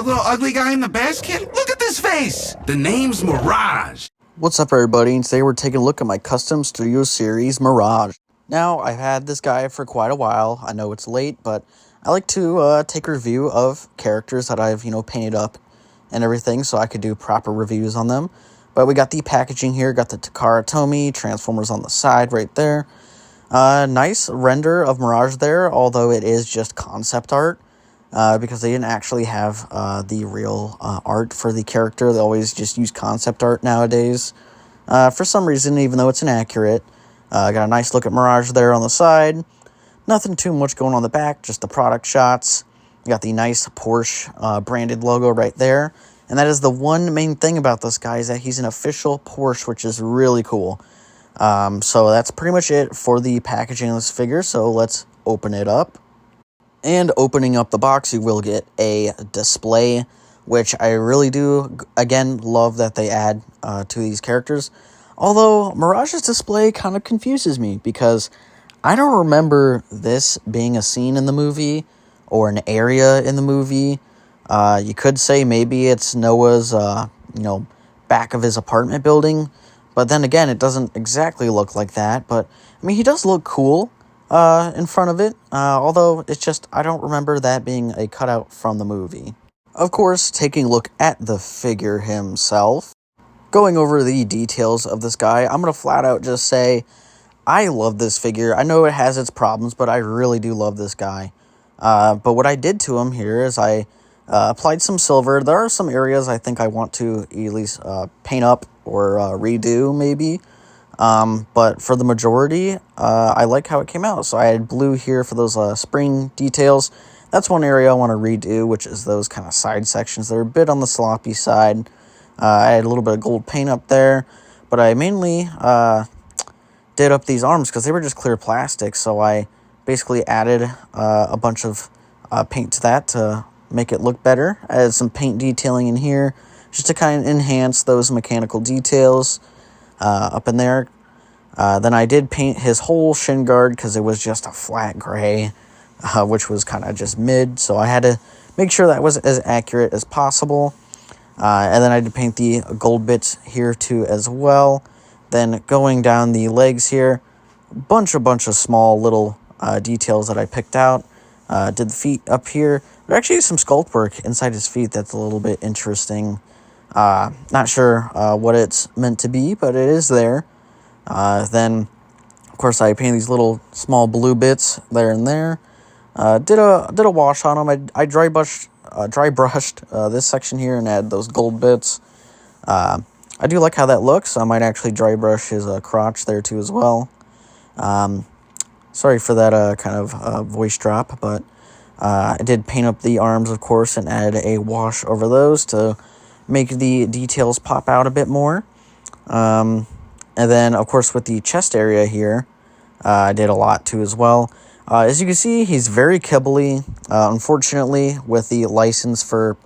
little ugly guy in the basket? Look at this face! The name's Mirage. What's up, everybody, and today we're taking a look at my custom studio series, Mirage. Now, I've had this guy for quite a while. I know it's late, but I like to take a review of characters that I've, painted up and everything, so I could do proper reviews on them. But we got the packaging here, got the Takara Tomy, Transformers on the side right there. Nice render of Mirage there, although it is just concept art. Because they didn't actually have the real art for the character. They always just use concept art nowadays. For some reason, even though it's inaccurate. Got a nice look at Mirage there on the side. Nothing too much going on the back, just the product shots. You got the nice Porsche branded logo right there. And that is the one main thing about this guy, is that he's an official Porsche, which is really cool. So that's pretty much it for the packaging of this figure. So let's open it up. And opening up the box, you will get a display, which I really do, again, love that they add to these characters. Although, Mirage's display kind of confuses me, because I don't remember this being a scene in the movie, or an area in the movie. You could say maybe it's Noah's, back of his apartment building. But then again, it doesn't exactly look like that. But, I mean, he does look cool in front of it, although it's just, I don't remember that being a cutout from the movie. Of course, taking a look at the figure himself, going over the details of this guy, I'm going to flat out just say, I love this figure. I know it has its problems, but I really do love this guy. But what I did to him here is I applied some silver. There are some areas I think I want to at least paint up or redo, maybe. But for the majority, I like how it came out. So I had blue here for those spring details. That's one area I want to redo, which is those kind of side sections. They're a bit on the sloppy side. I had a little bit of gold paint up there, but I mainly did up these arms because they were just clear plastic. So I basically added a bunch of paint to that to make it look better. I added some paint detailing in here just to kind of enhance those mechanical details up in there. Then I did paint his whole shin guard because it was just a flat gray, which was kind of just mid. So I had to make sure that was as accurate as possible. And then I did paint the gold bits here too as well. Then going down the legs here, bunch of small little details that I picked out. Did the feet up here. There's actually some sculpt work inside his feet that's a little bit interesting. Not sure what it's meant to be, but it is there. Then, of course, I painted these little small blue bits there and there. Did a wash on them. I dry brushed this section here and add those gold bits. I do like how that looks. I might actually dry brush his crotch there too as well. Sorry for that kind of voice drop, but I did paint up the arms, of course, and add a wash over those to make the details pop out a bit more. And then, of course, with the chest area here, I did a lot too as well. As you can see, he's very kibbly. Unfortunately, with the license for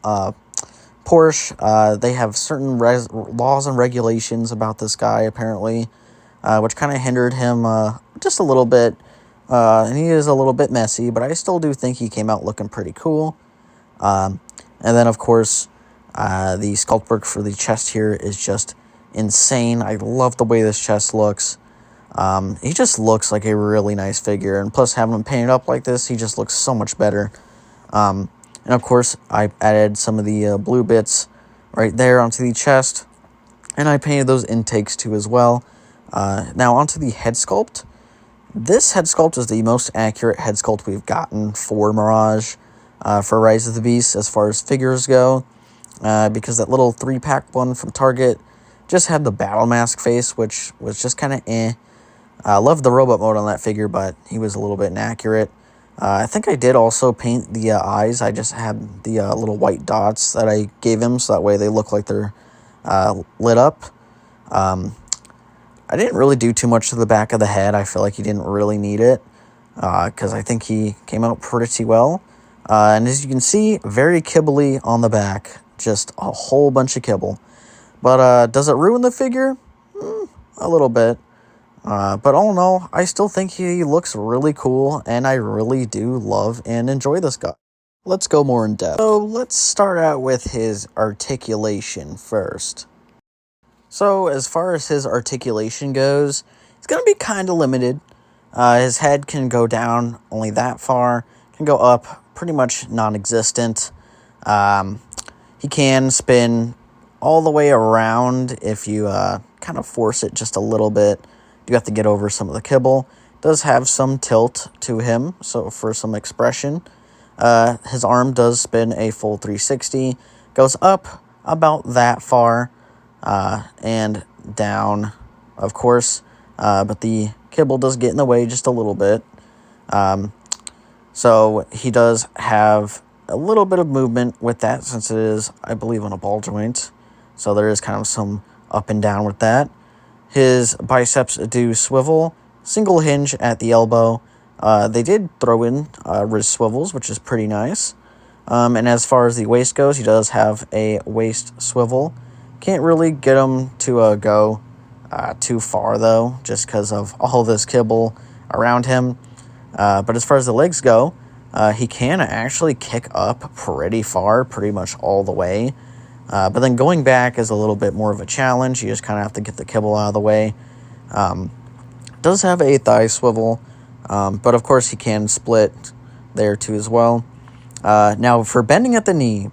Porsche, they have certain laws and regulations about this guy, apparently, which kind of hindered him just a little bit. And he is a little bit messy, but I still do think he came out looking pretty cool. And then, of course, the sculpt work for the chest here is just insane. I love the way this chest looks. He just looks like a really nice figure, and plus having him painted up like this, he just looks so much better. And of course, I added some of the blue bits right there onto the chest, and I painted those intakes too as well. Now onto the head sculpt. This head sculpt is the most accurate head sculpt we've gotten for Mirage, for Rise of the Beast as far as figures go, because that little 3-pack one from Target just had the battle mask face, which was just kind of eh. I love the robot mode on that figure, but he was a little bit inaccurate. I think I did also paint the eyes. I just had the little white dots that I gave him, so that way they look like they're lit up. I didn't really do too much to the back of the head. I feel like he didn't really need it, because I think he came out pretty well. And as you can see, very kibbly on the back. Just a whole bunch of kibble. But does it ruin the figure? A little bit. But all in all, I still think he looks really cool, and I really do love and enjoy this guy. Let's go more in depth. So let's start out with his articulation first. So as far as his articulation goes, it's going to be kind of limited. His head can go down only that far, can go up pretty much non-existent. He can spin all the way around if you kind of force it just a little bit. You have to get over some of the kibble. Does have some tilt to him, so for some expression. His arm does spin a full 360, goes up about that far, and down, of course, but the kibble does get in the way just a little bit. So he does have a little bit of movement with that, since it is, I believe, on a ball joint. So there is kind of some up and down with that. His biceps do swivel, single hinge at the elbow. They did throw in wrist swivels, which is pretty nice. And as far as the waist goes, he does have a waist swivel. Can't really get him to go too far, though, just because of all this kibble around him. But as far as the legs go, he can actually kick up pretty far, pretty much all the way. But then going back is a little bit more of a challenge. You just kind of have to get the kibble out of the way. Does have a thigh swivel, but of course he can split there too as well. Now for bending at the knee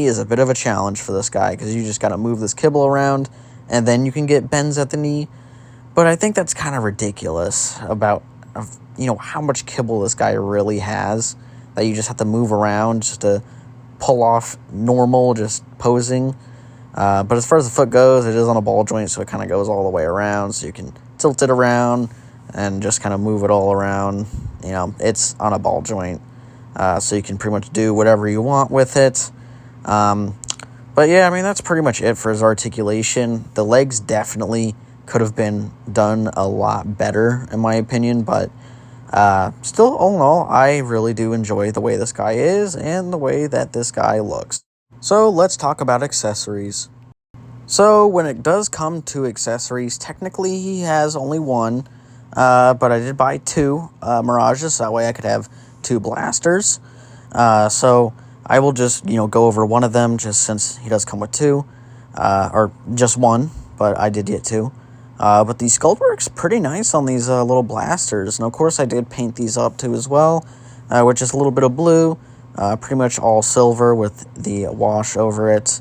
is a bit of a challenge for this guy, because you just got to move this kibble around and then you can get bends at the knee. But I think that's kind of ridiculous about how much kibble this guy really has, that you just have to move around just to pull off normal just posing. But as far as the foot goes, it is on a ball joint, so it kind of goes all the way around, so you can tilt it around and just kind of move it all around. It's on a ball joint, so you can pretty much do whatever you want with it. But yeah, I mean, that's pretty much it for his articulation. The legs definitely could have been done a lot better, in my opinion, but still, all in all, I really do enjoy the way this guy is and the way that this guy looks. So let's talk about accessories. So when it does come to accessories, technically he has only one, but I did buy two Mirages, so that way I could have two blasters. So I will just, go over one of them, just since he does come with two, or just one, but I did get two. But the sculpt works pretty nice on these little blasters. And of course I did paint these up too as well, with just a little bit of blue, pretty much all silver with the wash over it.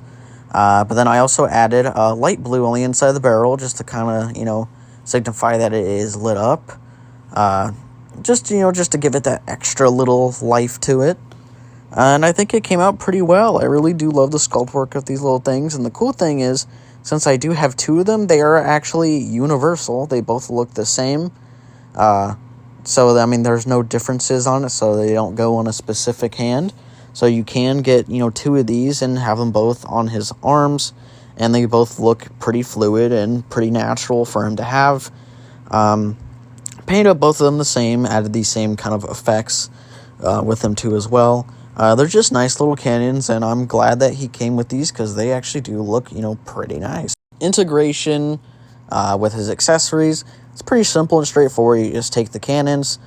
But then I also added light blue on the inside of the barrel, just to kind of, signify that it is lit up. Just to give it that extra little life to it. And I think it came out pretty well. I really do love the sculpt work of these little things. And the cool thing is, since I do have two of them, they are actually universal. They both look the same. So, I mean, there's no differences on it, so they don't go on a specific hand. So you can get, two of these and have them both on his arms, and they both look pretty fluid and pretty natural for him to have. Painted up both of them the same, added these same kind of effects with them too as well. They're just nice little cannons, and I'm glad that he came with these, because they actually do look, pretty nice. Integration with his accessories, it's pretty simple and straightforward. You just take the cannons,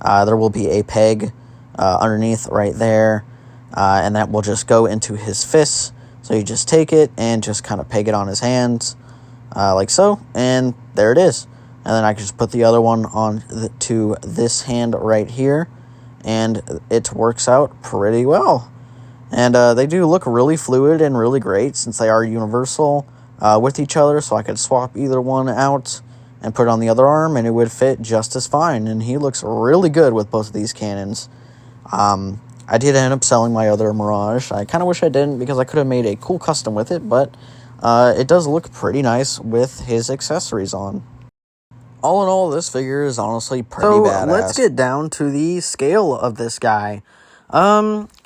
there will be a peg underneath right there, and that will just go into his fists. So you just take it and just kind of peg it on his hands, like so, and there it is. And then I can just put the other one on to this hand right here, and it works out pretty well. And they do look really fluid and really great, since they are universal with each other, so I could swap either one out and put it on the other arm, and it would fit just as fine. And he looks really good with both of these cannons. I did end up selling my other Mirage. I kind of wish I didn't, because I could have made a cool custom with it, but it does look pretty nice with his accessories on. All in all, this figure is honestly pretty badass. Let's get down to the scale of this guy.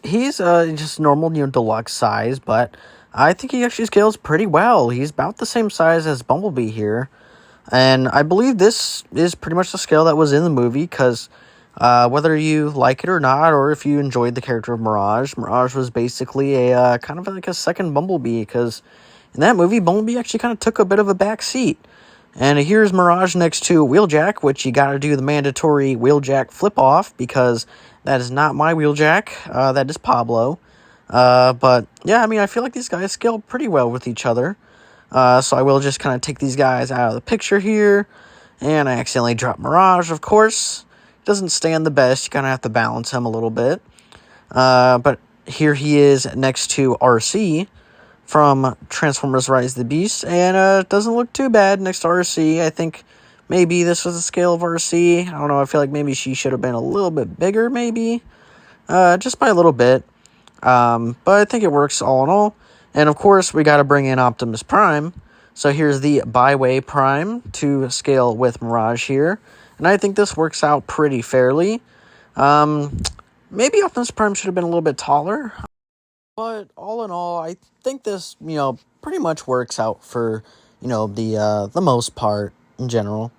He's just normal, deluxe size, but I think he actually scales pretty well. He's about the same size as Bumblebee here, and I believe this is pretty much the scale that was in the movie, because whether you like it or not, or if you enjoyed the character of Mirage, Mirage was basically a kind of like a second Bumblebee, because in that movie, Bumblebee actually kind of took a bit of a back seat. And here's Mirage next to Wheeljack, which you gotta do the mandatory Wheeljack flip-off, because that is not my wheeljack. That is Pablo. But yeah, I mean, I feel like these guys scale pretty well with each other. So I will just kind of take these guys out of the picture here. And I accidentally dropped Mirage, of course. Doesn't stand the best. You kind of have to balance him a little bit. But here he is next to RC from Transformers Rise of the Beast. And doesn't look too bad next to RC. I think maybe this was the scale of RC. I don't know. I feel like maybe she should have been a little bit bigger, maybe. Just by a little bit. But I think it works all in all. And, of course, we got to bring in Optimus Prime. So here's the Byway Prime to scale with Mirage here. And I think this works out pretty fairly. Maybe Optimus Prime should have been a little bit taller. But all in all, I think this, pretty much works out for, the most part in general.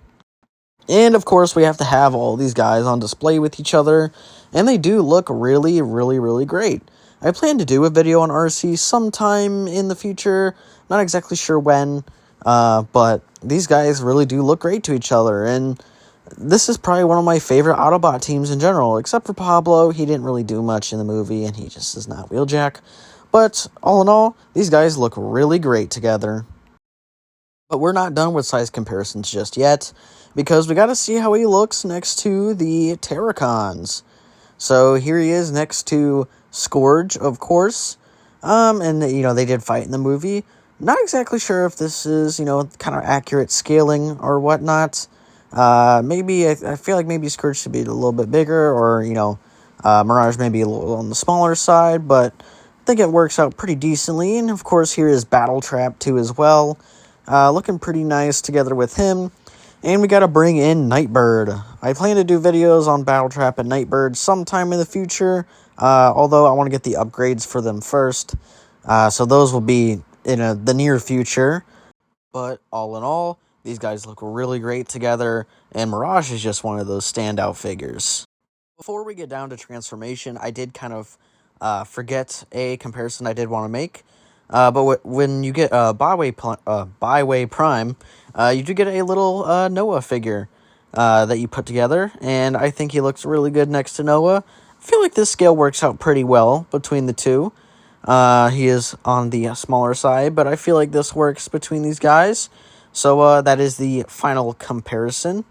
And, of course, we have to have all these guys on display with each other. And they do look really, really, really great. I plan to do a video on RC sometime in the future. Not exactly sure when. But these guys really do look great to each other. And this is probably one of my favorite Autobot teams in general. Except for Pablo. He didn't really do much in the movie. And he just is not Wheeljack. But all in all, these guys look really great together. But we're not done with size comparisons just yet. Because we got to see how he looks next to the Terracons. So here he is next to Scourge, of course. And, they did fight in the movie. Not exactly sure if this is, kind of accurate scaling or whatnot. Maybe, I feel like maybe Scourge should be a little bit bigger. Or, Mirage maybe a little on the smaller side. But I think it works out pretty decently. And, of course, here is Battletrap, too, as well. Looking pretty nice together with him. And we got to bring in Nightbird. I plan to do videos on Battletrap and Nightbird sometime in the future. Although I want to get the upgrades for them first. So those will be in the near future. But all in all, these guys look really great together. And Mirage is just one of those standout figures. Before we get down to transformation, I did kind of forget a comparison I did want to make. But when you get Byway Prime, you do get a little Noah figure that you put together. And I think he looks really good next to Noah. I feel like this scale works out pretty well between the two. He is on the smaller side, but I feel like this works between these guys. So that is the final comparison.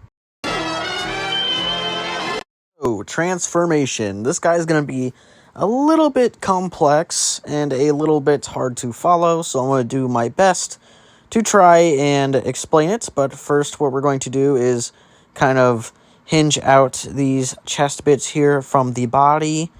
Oh, transformation. This guy is going to be a little bit complex and a little bit hard to follow, so I'm going to do my best to try and explain it. But first, what we're going to do is kind of hinge out these chest bits here from the body.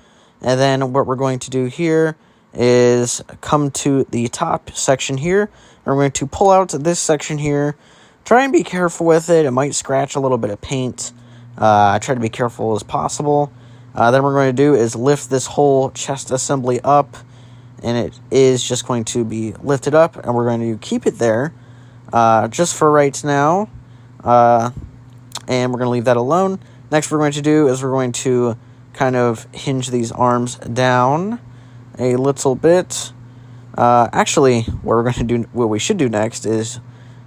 And then what we're going to do here is come to the top section here. And we're going to pull out this section here. Try and be careful with it. It might scratch a little bit of paint. I try to be careful as possible. Then what we're going to do is lift this whole chest assembly up. And it is just going to be lifted up. And we're going to keep it there just for right now. And we're going to leave that alone. Next, what we're going to do is we're going to kind of hinge these arms down a little bit. Actually, what we should do next is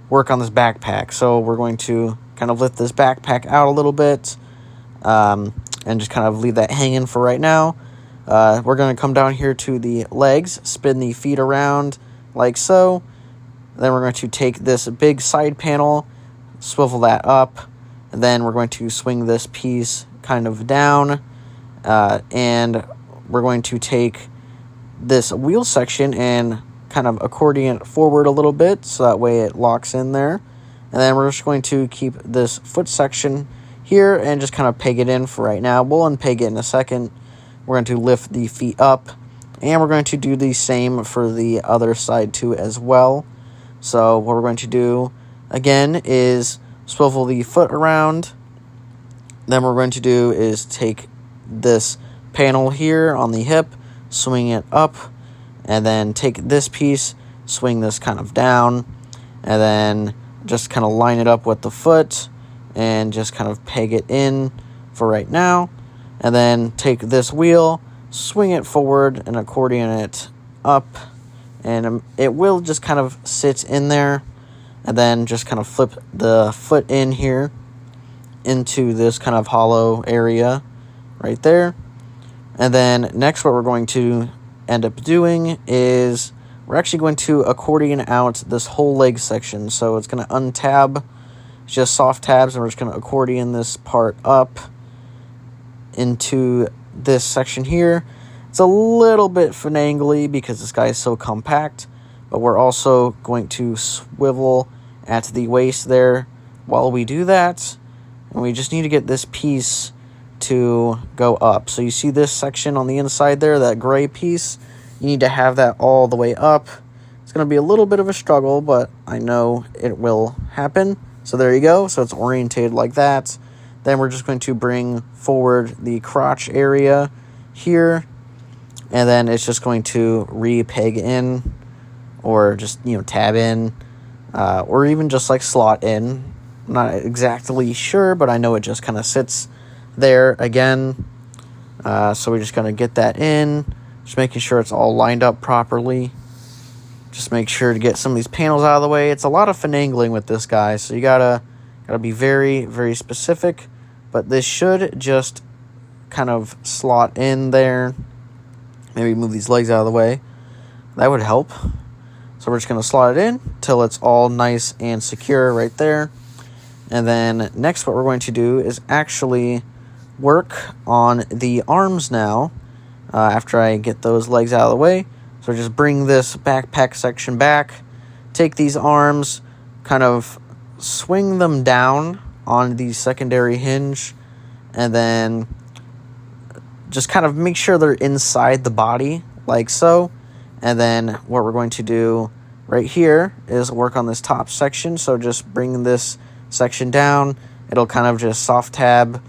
work on this backpack. So we're going to kind of lift this backpack out a little bit, and just kind of leave that hanging for right now. We're going to come down here to the legs, spin the feet around like so. Then we're going to take this big side panel, swivel that up, and then we're going to swing this piece kind of down, and we're going to take this wheel section and kind of accordion it forward a little bit, so that way it locks in there. And then we're just going to keep this foot section here and just kind of peg it in for right now. We'll unpeg it in a second. We're going to lift the feet up, and we're going to do the same for the other side too as well. So what we're going to do again is swivel the foot around. Then what we're going to do is take this panel here on the hip, swing it up, and then take this piece, swing this kind of down, and then just kind of line it up with the foot and just kind of peg it in for right now. And then take this wheel, swing it forward and accordion it up, and it will just kind of sit in there. And then just kind of flip the foot in here into this kind of hollow area right there. And then next what we're going to end up doing is we're actually going to accordion out this whole leg section. So it's going to untab, just soft tabs, and we're just going to accordion this part up into this section here. It's a little bit finagly because this guy is so compact, but we're also going to swivel at the waist there while we do that. And we just need to get this piece to go up. So you see this section on the inside there, that gray piece, you need to have that all the way up. It's going to be a little bit of a struggle, but I know it will happen. So there you go. So it's orientated like that. Then we're just going to bring forward the crotch area here, and then it's just going to re-peg in, or just, tab in, or even just like slot in. I'm not exactly sure, but I know it just kind of sits there again. So we're just going to get that in, just making sure it's all lined up properly. Just make sure to get some of these panels out of the way. It's a lot of finagling with this guy, so you gotta be very, very specific. But this should just kind of slot in there. Maybe move these legs out of the way. That would help. So we're just going to slot it in till it's all nice and secure right there. And then next what we're going to do is actually work on the arms now, after I get those legs out of the way. So just bring this backpack section back, take these arms, kind of swing them down on the secondary hinge, and then just kind of make sure they're inside the body, like so. And then what we're going to do right here is work on this top section. So just bring this section down. It'll kind of just soft tab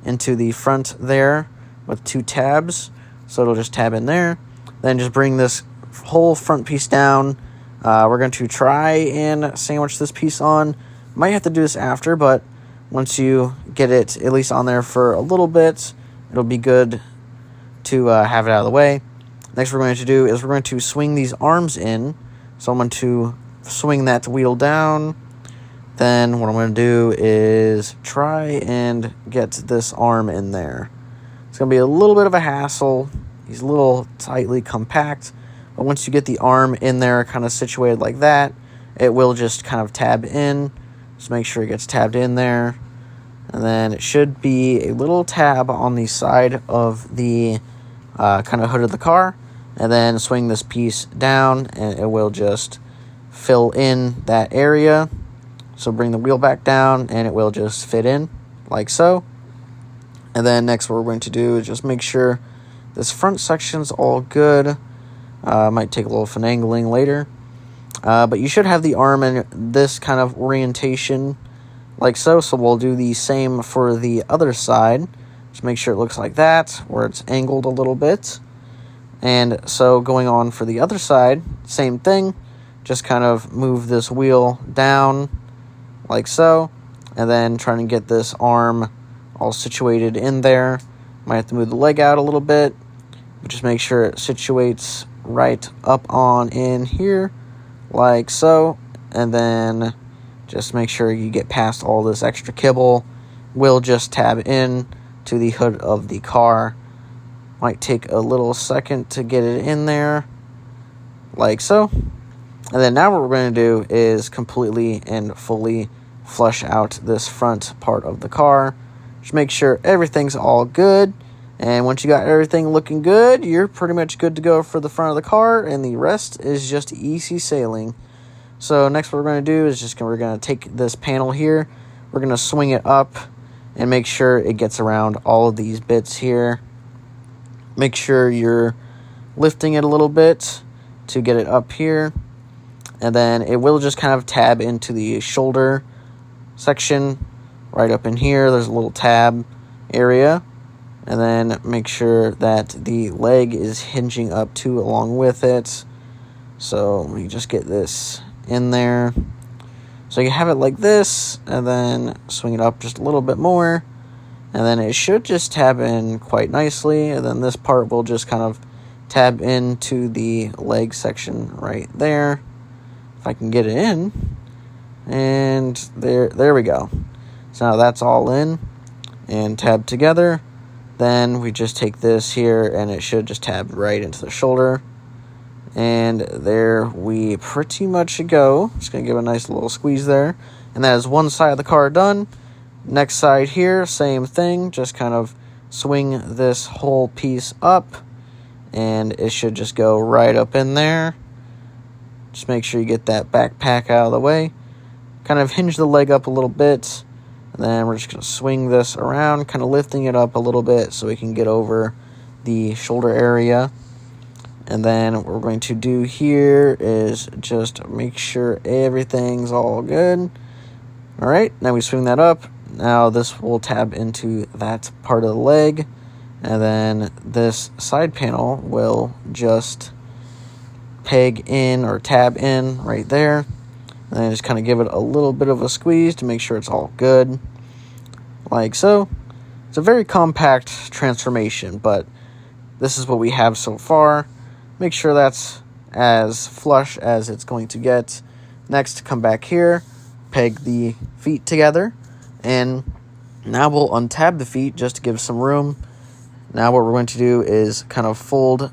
into the front there with 2 tabs. So it'll just tab in there. Then just bring this whole front piece down. We're going to try and sandwich this piece on. Might have to do this after, but once you get it at least on there for a little bit, it'll be good to have it out of the way. Next what we're going to do is we're going to swing these arms in. So I'm going to swing that wheel down. Then what I'm going to do is try and get this arm in there. It's going to be a little bit of a hassle. He's a little tightly compact. But once you get the arm in there kind of situated like that, it will just kind of tab in. Just make sure it gets tabbed in there. And then it should be a little tab on the side of the kind of hood of the car. And then swing this piece down and it will just fill in that area. So bring the wheel back down and it will just fit in like so. And then next what we're going to do is just make sure this front section's all good. Might take a little finagling later. But you should have the arm in this kind of orientation like so. So we'll do the same for the other side. Just make sure it looks like that, where it's angled a little bit. And so going on for the other side, same thing. Just kind of move this wheel down like so. And then trying to get this arm all situated in there. Might have to move the leg out a little bit. But just make sure it situates right up on in here like so. And then just make sure you get past all this extra kibble. We'll just tab in to the hood of the car. Might take a little second to get it in there like so. And then now what we're going to do is completely and fully flush out this front part of the car. Just make sure everything's all good. And once you got everything looking good, you're pretty much good to go for the front of the car, and the rest is just easy sailing. So next what we're going to do is we're going to take this panel here, we're going to swing it up and make sure it gets around all of these bits here. Make sure you're lifting it a little bit to get it up here, and then it will just kind of tab into the shoulder section right up in here. There's a little tab area. And then make sure that the leg is hinging up too along with it. So let me just get this in there. So you have it like this, and then swing it up just a little bit more. And then it should just tab in quite nicely. And then this part will just kind of tab into the leg section right there. If I can get it in. And there we go. So now that's all in and tabbed together. Then we just take this here, and it should just tab right into the shoulder. And there we pretty much go. Just going to give a nice little squeeze there. And that is one side of the car done. Next side here, same thing. Just kind of swing this whole piece up. And it should just go right up in there. Just make sure you get that backpack out of the way. Kind of hinge the leg up a little bit. And then we're just going to swing this around, kind of lifting it up a little bit so we can get over the shoulder area. And then what we're going to do here is just make sure everything's all good. All right, now we swing that up. Now this will tab into that part of the leg. And then this side panel will just peg in or tab in right there. And then just kind of give it a little bit of a squeeze to make sure it's all good. Like so. It's a very compact transformation, but this is what we have so far. Make sure that's as flush as it's going to get. Next, come back here, peg the feet together, and now we'll untab the feet just to give some room. Now what we're going to do is kind of fold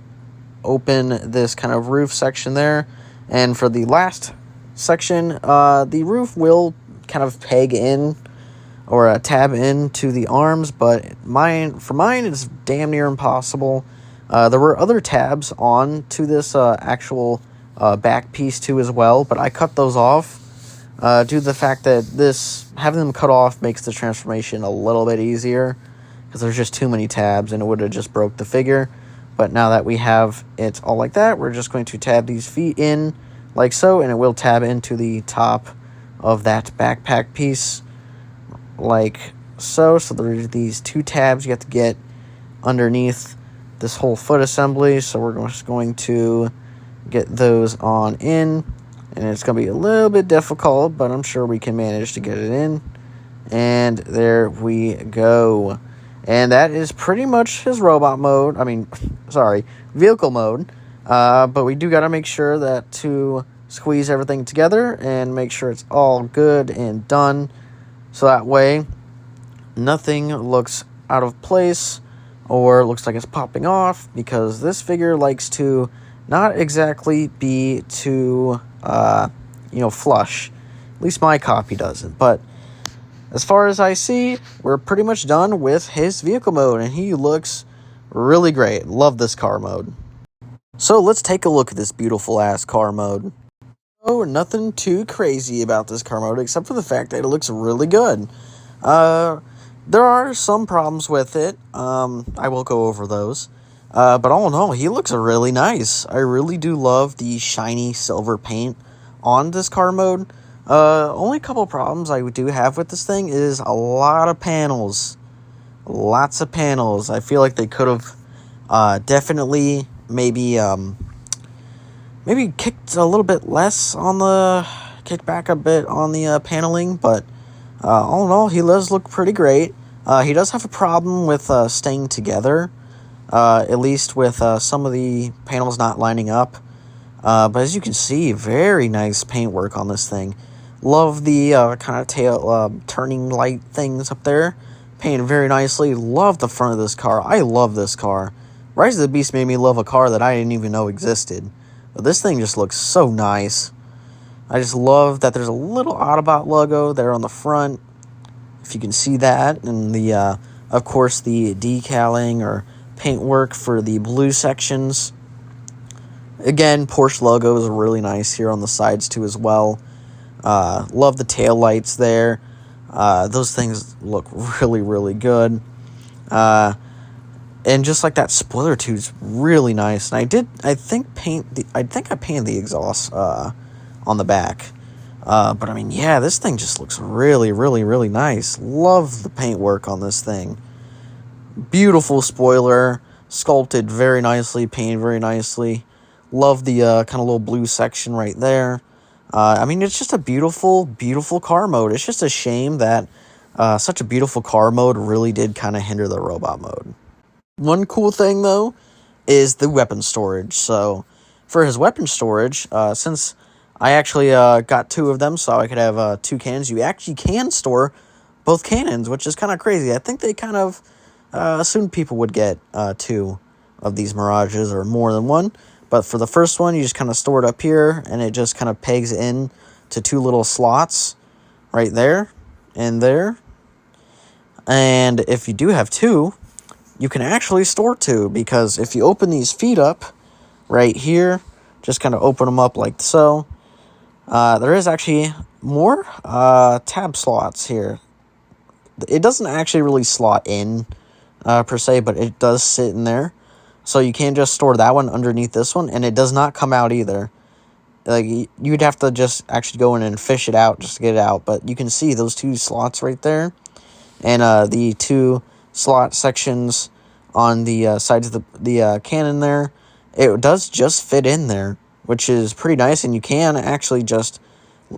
open this kind of roof section there, and for the last section, the roof will kind of peg in or tab into the arms, but for mine it's damn near impossible. There were other tabs on to this actual back piece too as well, but I cut those off due to the fact that having them cut off makes the transformation a little bit easier because there's just too many tabs and it would have just broke the figure. But now that we have it all like that, we're just going to tab these feet in like so, and it will tab into the top of that backpack piece like so. So there are these two tabs you have to get underneath this whole foot assembly. So we're just going to get those on in, and it's going to be a little bit difficult, but I'm sure we can manage to get it in. And there we go. And that is pretty much his robot mode. Vehicle mode. But we do got to make sure that to squeeze everything together and make sure it's all good and done. So that way, nothing looks out of place or looks like it's popping off, because this figure likes to not exactly be too, flush. At least my copy doesn't. But as far as I see, we're pretty much done with his vehicle mode, and he looks really great. Love this car mode. So let's take a look at this beautiful ass car mode. Oh, nothing too crazy about this car mode except for the fact that it looks really good. There are some problems with it. I will go over those. But all in all, he looks really nice. I really do love the shiny silver paint on this car mode. Only couple problems I do have with this thing is a lot of panels. Lots of panels. I feel like they could have definitely maybe kicked a little bit less on kicked back a bit on the paneling, but all in all, he does look pretty great. He does have a problem with staying together, at least with some of the panels not lining up. But as you can see, very nice paintwork on this thing. Love the kind of tail turning light things up there. Painted very nicely. Love the front of this car. I love this car. Rise of the Beast made me love a car that I didn't even know existed. But this thing just looks so nice. I just love that there's a little Autobot logo there on the front, if you can see that. And the, of course, the decaling or paintwork for the blue sections. Again, Porsche logo is really nice here on the sides too as well. Love the tail lights there. Those things look really, really good. And just like that spoiler too is really nice. And I think I painted the exhaust on the back. But I mean, yeah, this thing just looks really, really, really nice. Love the paintwork on this thing. Beautiful spoiler, sculpted very nicely, painted very nicely. Love the kind of little blue section right there. I mean, it's just a beautiful, beautiful car mode. It's just a shame that such a beautiful car mode really did kind of hinder the robot mode. One cool thing, though, is the weapon storage. So, for his weapon storage, since I actually got two of them so I could have two cannons, you actually can store both cannons, which is kind of crazy. I think they kind of assumed people would get 2 of these Mirages or more than one. But for the first one, you just kind of store it up here, and it just kind of pegs in to 2 little slots right there and there. And if you do have 2, you can actually store 2, because if you open these feet up right here, just kind of open them up like so, there is actually more tab slots here. It doesn't actually really slot in per se, but it does sit in there. So you can just store that one underneath this one, and it does not come out either. Like, you'd have to just actually go in and fish it out just to get it out. But you can see those 2 slots right there, and the 2 slot sections on the sides of the cannon there. It does just fit in there, which is pretty nice, and you can actually just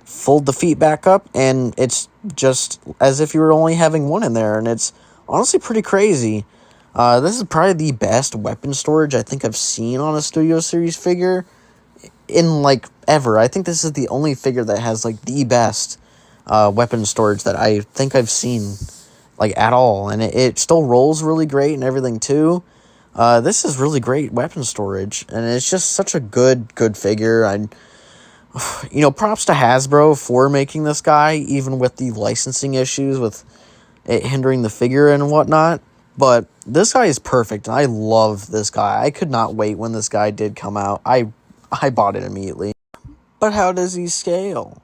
fold the feet back up, and it's just as if you were only having one in there, and it's honestly pretty crazy. This is probably the best weapon storage I think I've seen on a Studio Series figure in, like, ever. I think this is the only figure that has, like, the best weapon storage that I think I've seen, like, at all. And it still rolls really great and everything, too. This is really great weapon storage, and it's just such a good figure. Props to Hasbro for making this guy, even with the licensing issues with it hindering the figure and whatnot. But this guy is perfect, and I love this guy. I could not wait when this guy did come out. I bought it immediately. But how does he scale?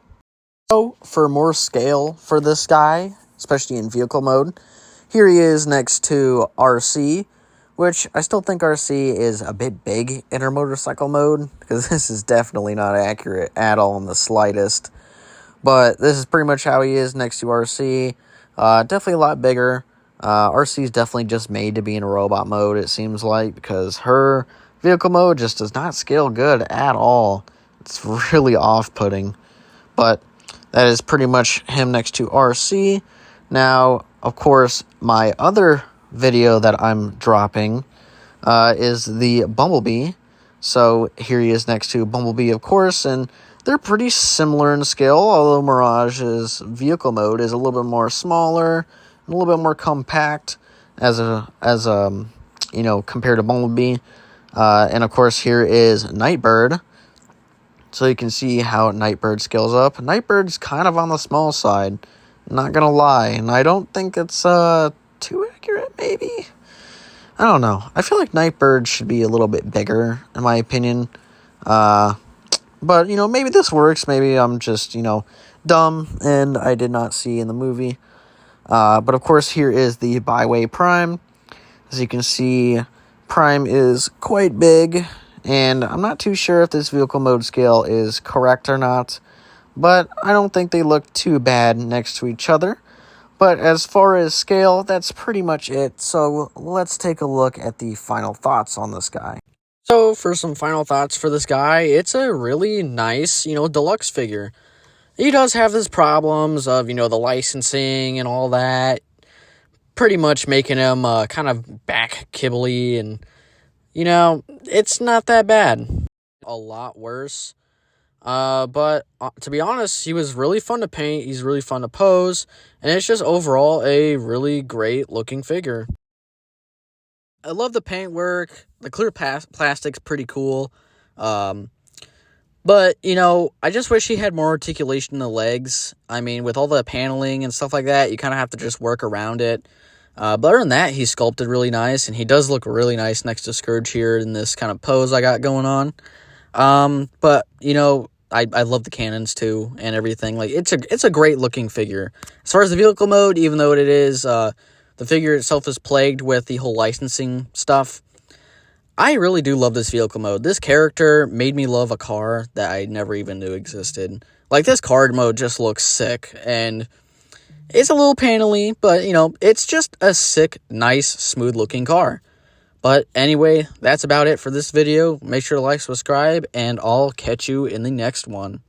So, for more scale for this guy, especially in vehicle mode, here he is next to RC, which I still think RC is a bit big in her motorcycle mode, because this is definitely not accurate at all in the slightest. But this is pretty much how he is next to RC. Definitely a lot bigger. RC is definitely just made to be in a robot mode, it seems like, because her vehicle mode just does not scale good at all. It's really off-putting. But that is pretty much him next to RC. Now, of course, my other video that I'm dropping is the Bumblebee. So here he is next to Bumblebee, of course, and they're pretty similar in scale, although Mirage's vehicle mode is a little bit more smaller, a little bit more compact as compared to Bumblebee. And of course, here is Nightbird. So you can see how Nightbird scales up. Nightbird's kind of on the small side, not gonna lie, and I don't think it's too accurate, maybe? I don't know. I feel like Nightbird should be a little bit bigger, in my opinion. But, maybe this works. Maybe I'm just, dumb, and I did not see in the movie. But, of course, here is the Byway Prime. As you can see, Prime is quite big, and I'm not too sure if this vehicle mode scale is correct or not, but I don't think they look too bad next to each other. But as far as scale, that's pretty much it. So let's take a look at the final thoughts on this guy. So for some final thoughts for this guy, it's a really nice, deluxe figure. He does have his problems of, the licensing and all that, pretty much making him kind of back kibbly, and, it's not that bad. A lot worse. But to be honest, he was really fun to paint, he's really fun to pose, and it's just overall a really great looking figure. I love the paint work, the clear plastic's pretty cool, but, I just wish he had more articulation in the legs. I mean, with all the paneling and stuff like that, you kind of have to just work around it. But other than that, he's sculpted really nice, and he does look really nice next to Scourge here in this kind of pose I got going on. But, I love the cannons too and everything. Like, it's a great looking figure. As far as the vehicle mode, even though it is, the figure itself is plagued with the whole licensing stuff, I really do love this vehicle mode. This character made me love a car that I never even knew existed. Like, this card mode just looks sick, and it's a little panely, but, it's just a sick, nice, smooth-looking car. But anyway, that's about it for this video. Make sure to like, subscribe, and I'll catch you in the next one.